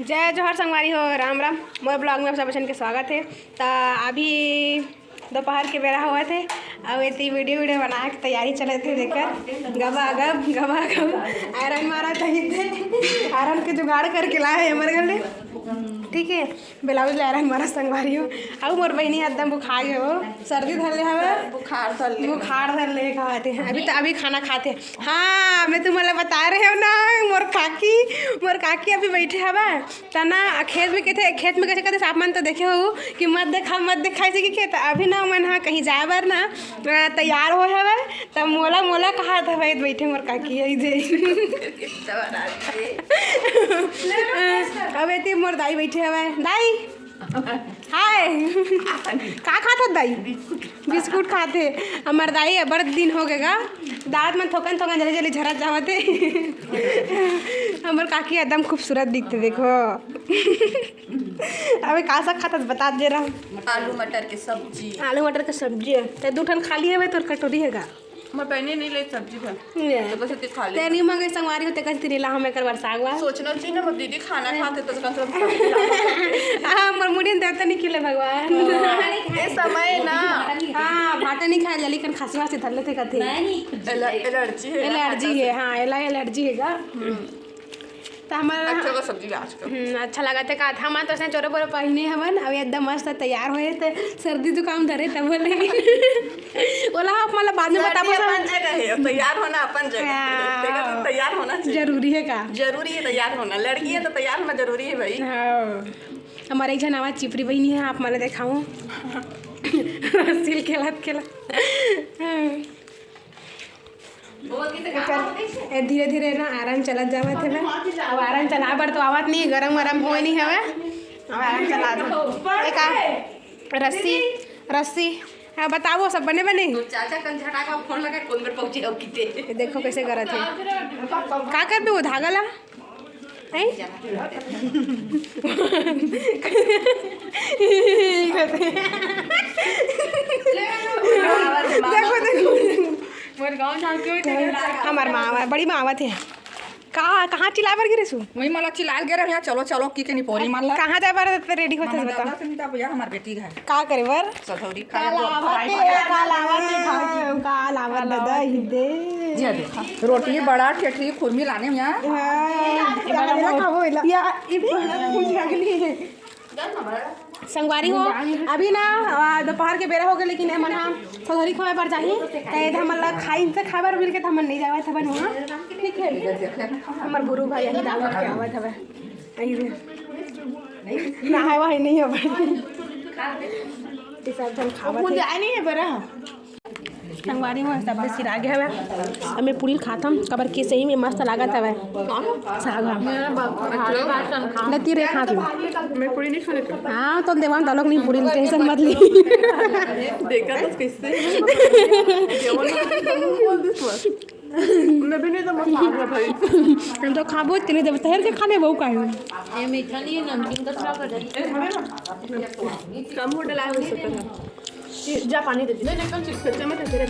जय जोहर संगवारी हो, राम राम। मोर ब्लॉग में आप सब के स्वागत है। तो अभी दोपहर के बेरा हुआ थे, अब इतनी वीडियो बना के तैयारी चले थे। देखकर गबा गब आयरन मारा थे, आयरन के जुगाड़ करके लाए है हमारे घर में। ठीक है, ब्लाउज आयरन मारा संगवारी हो। अब मोर बहनी एकदम बुखार गए हो, सर्दी धर ले हमें, बुखार धर ले खाते हैं। अभी खाना खाते हैं। हाँ, मैं तुम्हारे बता रहे हो ना, मोर काकी अभी बैठे हवा तना खेत में कैसे कहते सापमान तो देखे हो कि मत देखा ऐसे कि खेत अभी ना मन हाँ कहीं जाए बार ना तैयार हो हवा, तब मोला कहा था भाई बैठे मोर काकी अब एती मोर दाई बैठे हवा। दाई हाय, का खाता दाई? बिस्कुट खाते हमार दाई। बड़ दिन हो गएगा, दांत में थोकन जल्दी झरत जावते। हमार काकी एकदम खूबसूरत दिखते देखो। अबे का सा खाता बता दे रहा। आलू मटर की सब्जी है तो दू ठन खाली है तोर कटोरी है का? मैं पहले नहीं ले सब्जी भर तो बस इतनी खा ले। तेरी मंगे संगवारी होते कहीं नीला हम एक बार सागवा सोचना चाहिए ना, दीदी खाना खाते तो उसका सब हां मोर मुड़ी देवता नहीं खिले भगवान ये समय ना। हां भाटा नहीं खाए जल्दी कर खांसी वासी धर लेते कथे एलर्जी है। हां एलर्जी हैगा। तो हमारा अच्छा का सब्जी आज का अच्छा लगा था का हम तो ऐसे चोरे बोरे पहने हवन। अब एकदम मस्त तैयार होए तो सर्दी जुकाम धरे तब बोले बोला आप मतलब बाद में बताबो। अपन जगह है तैयार होना, अपन जगह तो तैयार होना जरूरी है का? जरूरी है तैयार होना, लड़की है तो तैयार होना जरूरी है भाई। हाँ, हमारे एक जन आवाज चिपरी बहनी है, आप मैं दिखाऊँ सिल खेलत धीरे धीरे ना आराम चलत जावे थे। मैं अब आराम चला बर तो आवत नहीं, गरम हो नहीं हवे। अब आराम चला दो एक रस्सी। हाँ बताओ सब बने चाचा कल झटा का फोन लगा कौन बार पहुंचे हो किते देखो कैसे करत है। का कर भी वो धागा ला हैं देखो मोर गाँव हमार माँ बड़ी माँ आवत है। कहाँ चिल्ला बर गिरे सु? वही मला चिल्ला गे रहे चलो चलो की कनी पोरी मार ला। कहाँ जाए बार रेडी होते बता। भैया हमार बेटी है का करे बर सधौरी कालावत दादा ही दे रोटी बड़ा ठेठरी खुरमी लाने में यार संगवारी हो। अभी ना दोपहर के बेरा हो गए, लेकिन मन हम थोड़ी खाए पर चाहिए हमला खाई से खाए मिल के हम नहीं जावे थे वहाँ। ठीक है, हमार गुरु भाई यही दावत के आवत हवे ना है वही नहीं हो सब जन खावत नहीं है बरा संगवारी हो। सब सिरा गया हवे। अब मैं पूरी खातम कबर के सही में मस्त लागत हवे सागा लती रे खाती मैं पूरी नहीं खाने। हाँ तो देवान तालोक नहीं पूरी टेंशन मत ली। देखा तो कैसे मैं भी नहीं तो मत खा भाई हम तो खाबो तेरे जब तहर के खाने बहु काहे ये मीठा नहीं है, नमकीन का थोड़ा कर कम हो डला हो सकता है। जा पानी दे दे नहीं कम चिकन में तेरे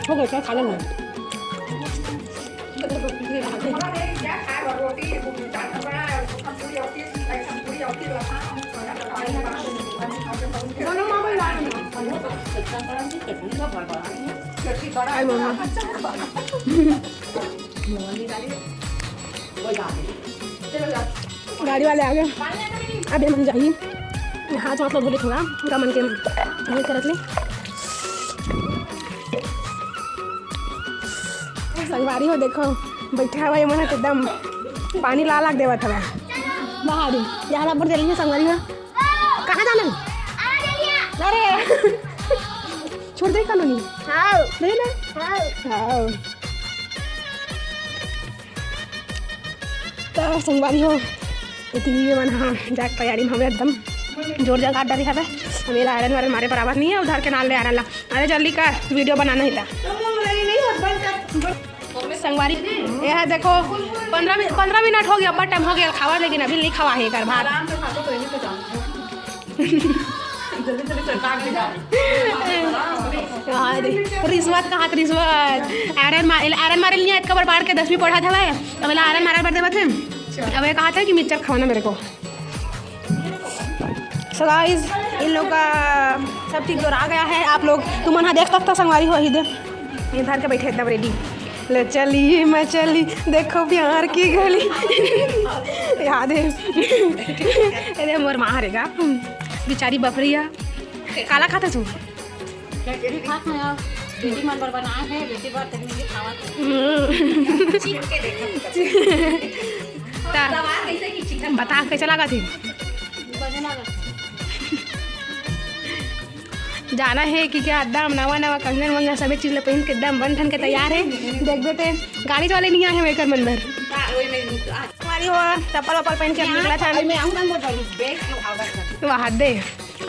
हो गया क्या खा लेना। गाड़ी वाले आ गए। अभी हम जाइए हाथ मतलब बोले थोड़ा पूरा मन के नहीं करत ले। संगवारी हो देखो बैठा हुआ मन एकदम पानी ला देवा था बाहर यहाँ पर चलेंगे। संगवारी हो कहाँ जाना? अरे छोड़ दे कॉलोनी। हाँ दे ना। हाँ तो संगवारी हो इतनी मन हाँ जाके तैयारी में हमें एकदम जोर जगह डाली है। मेरा आयरन वायरन मारे पर आवाज नहीं है, उधर के नाल ले आयरन ला। अरे जल्दी का वीडियो बनाना ही था संगवारी। यह देखो 15 मिनट हो गया, बहुत टाइम हो गया खावा, लेकिन अभी नहीं खावा है कर भात। रिश्वत कहाँ रिश्वत आयरन मारे नहीं एक कबर बाढ़ के 10वीं पढ़ा था। अब आयरन मारे पर देवत है अब ये कहा था कि मिक्सचर खाना मेरे को। सो गाइस इन लोग का सब चीज़ जोड़ा गया है। आप लोग तुम यहाँ देख सकते हो संगवारी हो ही दे इधर के बैठे एकदम रेडी। ले चली मैं चली देखो प्यार की गली याद है अरे मोर माँ हरेगा बेचारी बफरिया काला खाता तू बेटी मन बर बनाए है बेटी बर तक नहीं खावा चीख के देखो कैसे की चिकन बता कैसे लगा थी बने लगा जाना है कि क्या एकदम नवा नवा कंगन वंगन सभी चीज़ पहन के एकदम बन ठन के तैयार है। देख देते गाड़ी वाले नहीं आए हैं मेकर मन भर हमारी हो चप्पल वप्पल पहन के निकला था वहाँ दे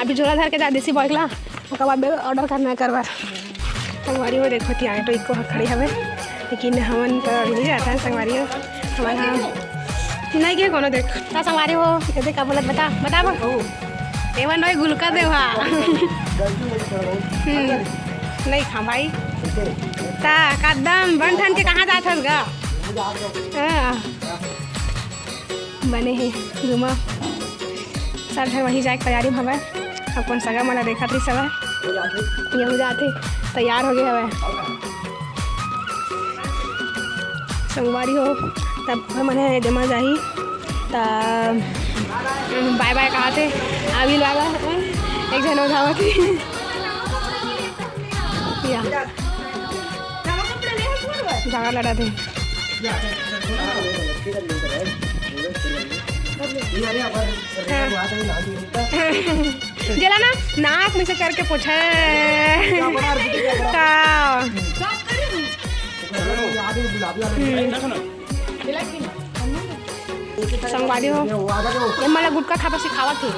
अभी झोला धर के जा देसी बॉयला उसके बाद ऑर्डर करना करवा संगवारी हो देखो थी आए तो इसको खड़ी हमें लेकिन हमन तो नहीं जाता है संगवारी हो हमारा नहीं क्या कोनो देख ता संगवारी हो कहते का बोलत बता बता एवन भाई गुलका दे नहीं खा भाई ता कदम बन ठन के कहाँ जात हस गा बने हैं घूमा सब है वहीं जाए तैयारी हवा अपन सगा मला देखा थी सब ये हो जाते तैयार हो गए हवा संगवारी हो तब मैंने जमा जाही तब बाय बाय कहा थे अभी लगा एक जन उठावा थी झगड़ा लड़ा थे जला ना नाक में से करके पूछे संगवारी हो ये मला गुटखा खाना सिखावा थे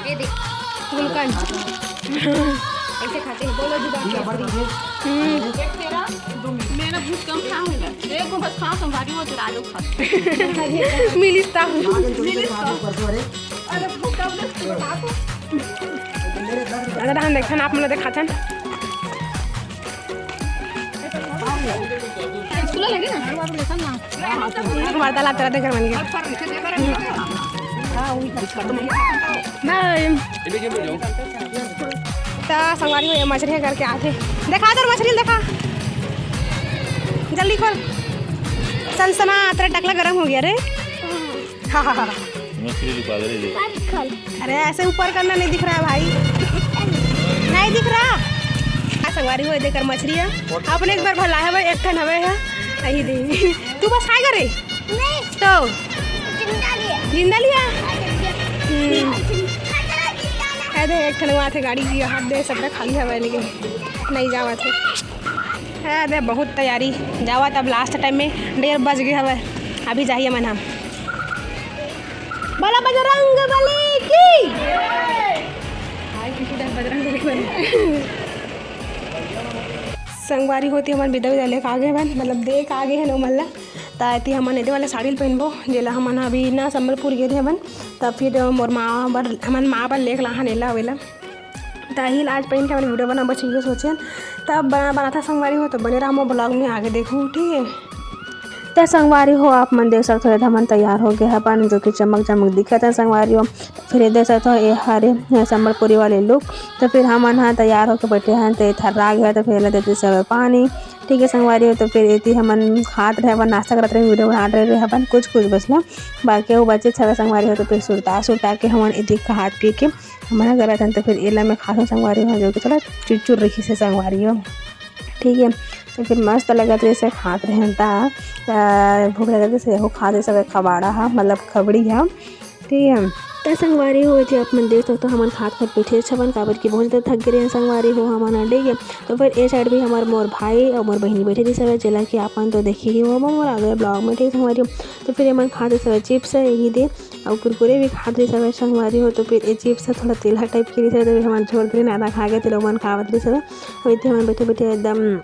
गुलकन ऐसे खाते हैं बोलो जुदा मेरा भूख कम खाऊंगा एक को बस खाओ संभारी वो चुरा लो खा मिलिस्ता अरे भूख कम अगर हम देखन आप मतलब दिखाते स्कूल लगे ना लेसन ना वार्तालाप करते कर मन गया नहीं तो संगवारी हो ये मछली करके आते देखा तो मछली देखा जल्दी खोल सनसना तेरा टकला गर्म हो गया रे हाँ हाँ हाँ अरे ऐसे ऊपर करना नहीं दिख रहा है भाई नहीं दिख रहा संगवारी हो देकर मछली है अपने एक बार भला है भाई एक ठन हवे है यही दे तू बस खाएगा रे नहीं तो जिंदा लिया दे एक ठन वहाँ थे गाड़ी की हाथ दे सब खाली हवा लेकिन नहीं जावा थे है दे बहुत तैयारी जावा तब लास्ट टाइम में 1:30 बज गए हवा अभी जाइए मन हम बोला बजरंग बली की बजरंग बली संगवारी होती हमारे विदा विदा लेके आगे बन मतलब देख आगे है नो मल्ला ताती हमन एदे वाला साड़ी पहनबो जेला हमन अभी ना संबलपुर गए हवन तब फिर मोर माँ बर हमन माँ बर लेक लाहा नेला वेला ताहिल आज पहन के हमन वीडियो बना बचिए सोचे तब बना था संगवारी हो तो बने रहा हम ब्लॉग में आगे देखूँ ठीक है। तो संगवारी हो आप मन देख सकते हो हमन तैयार हो गए अपन जो कि चमक चमक दिखत है संगवारी हो फिर देख सकते हो ये हरे संबलपुरी वाले लोग तो फिर हमन हाँ तैयार होकर बैठे हैं तो थर्रा गया तो फिर देते सब पानी ठीक है संगवारी हो तो फिर ये हमन खात रहे अपन नाश्ता करते रहे वीडियो बना रहे अपन कुछ बचला बाकी वो बचे छवे संगवारी हो तो फिर सुरता के हमन ये हाथ पी के हमारा गलत है तो फिर एला में खास संगवारी हो जो कि थोड़ा चुरचुर रखी से संगवारी हो ठीक है। तो फिर मस्त लगत रहे से खात रहे भूख लगत से हो खाते सब खबाड़ा हा मतलब खबड़ी हा ठीक है। तो संगवारी हो थे अपन देख सकते हमन खात खात बैठे छवन काबर की बहुत ज़्यादा थक गए संगवारी हो हमन ठीक है। तो फिर ए साइड भी हमारे मोर भाई और मोर बहनी बैठे थी सब चला कि अपन तो देखी ही वो मोर आगे ब्लॉग में ठीक संगवारी हो तो फिर हमन खाते सब चिप्स यही दे और कुरकुरे भी खाते सब संगवारी हो तो फिर ये चिप्स थोड़ा तेलहा टाइप की रही तो हमारे छोड़ कर आधा खा गए थे मन खावत रही सब वही हमारे बैठे बैठे एकदम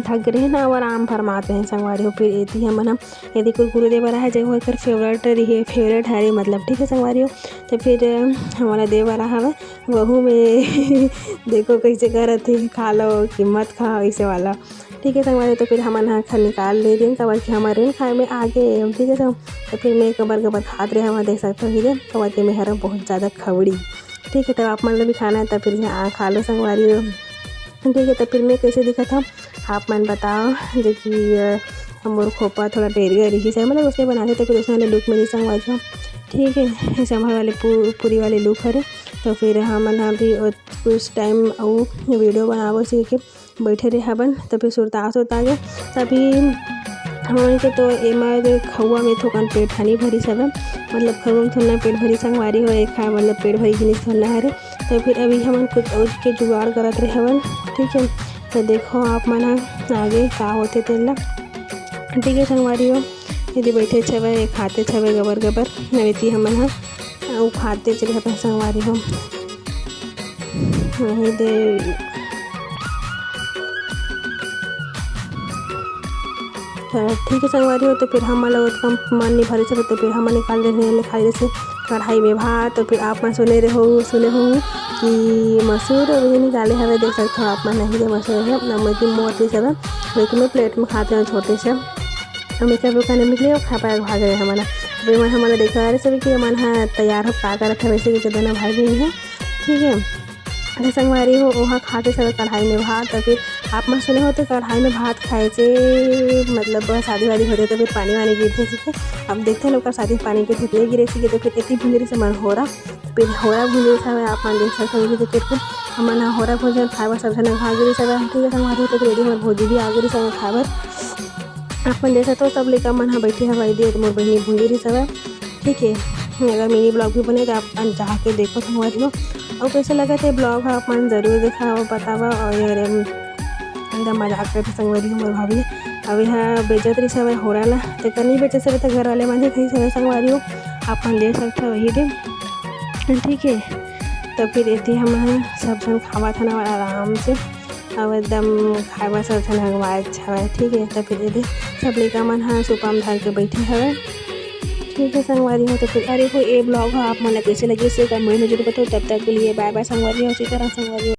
थक रहे ना और आराम फरमाते हैं संगवारी हो फिर ये हम यदि कुरकुरे दे वाला है जो वो फेवरेट है मतलब ठीक है संगवारी हो तो फिर हमारा दे वाला है वहू में देखो कैसे करत है खा लो कि मत खाओ ऐसे वाला ठीक है संगवारी। तो फिर हमन हा खा निकाल ले दिन कबर के हमारे रेन खाए में आगे, ठीक है। तो फिर मैं कबर खात रहे हम देख सकते हो हीरे कबर के मेहरा बहुत ज़्यादा खवड़ी, ठीक है। तब आप मन भी खाना है तब फिर यहाँ खा लो संगवारी, ठीक है। तो फिर मैं कैसे दिखा था आप मन बताओ, जो कि मोर खोपा थोड़ा डेरिया रही है मतलब उसके बनाते तो फिर उसमें वाले लुक में संगवारी हो, ठीक है। ऐसे हमारे वाले पूरी वाले लुक हरे। तो फिर हमन हा भी कुछ टाइम और वीडियो बनाबो सीख के बैठे रहे हवन। तो फिर सुरता गए तभी हमारे के तो एमा खौआ में थोकन पेट हनी भरी सब मतलब खौआ में थोड़ा पेट भरी संगवारी हो एक खा मतलब पेट भरी जिनिस थोड़ा हरे। तो फिर अभी हमन कुछ और के जुगाड़ करत रहे हवन, ठीक है। तो देखो आप मन आगे का होते तेला, ठीक है संगवारी हो। यदि बैठे छवे खाते छवे गबर नवेती हमन हा और खाते चले अपन संगवारी हो वही दे। ठीक है संगवारी हो। तो फिर हम लोग कम मन नहीं भरे सब तो फिर हम निकाल रहे खाली जैसे कढ़ाई में भात। तो फिर आप मन सुने हो कि मसूर और ये निकाले हवे देख सकते हो आप मन नहीं दे मसूर है नमकी मोटी सब लेकिन मैं प्लेट में खाते हैं छोटे से हमें सब खाने निकले और खा पाए भाग रहे हमारा। अभी मन हमारा देखा रहे सभी कि मन हाँ तैयार हो का करत है वैसे कि दोनों भाई बहन है, ठीक है। अरे संगवारी हो वहाँ खाते समय कढ़ाई में भात। तो फिर आप मन सुने हो तो कढ़ाई में भात खाए से मतलब शादी वादी होते तो फिर पानी वानी गिरते सीखे। अब देखते हैं लोग का शादी पानी के थोड़े गिरे सीखे। तो फिर इतनी भूंजरी से मन हो रहा फिर होरा भूंजरी सब आप मन देख सकते हो। तो फिर हमन हाँ होरा भूंजन खाए सब जन खा गिरी सब, ठीक है संगवारी हो। तो रेडी हमारे भोजी भी आ गई सब खाए अपन देख सकते हो सब लेकर मन हाँ बैठे हवाई दिए तो मोर बहनी भूंजरी सब, ठीक है। अगर मिनी ब्लॉग भी बने तो आप जाके देखो संगवारी हो और कैसे लगा थे ब्लॉग आप मन ज़रूर देखा और बतावा। और एकदम मजाक करते संगवारी हो मोर भाभी अब यहाँ बेचत रही सब हो रहा तो नहीं बेचे सब तो घर वाले मन ही कहीं सब संगवारी हो आप मन देख सकते हो वही दिन, ठीक है। तो फिर इतनी हम सब जन खावा था ना आराम से अब एकदम खावा सब जन हगवा अच्छा है, ठीक है। तो फिर यदि सब लेकर मन हाँ सुपा में धर के बैठे हवे, ठीक है संगवारी हो। तो फिर अरे को ये ब्लॉग हो आप मन कैसे लगे इसे कमेंट में जरूर बताओ। तब तक के लिए बाय बाय संगवारी हो। इसी तरह संगवारी हो।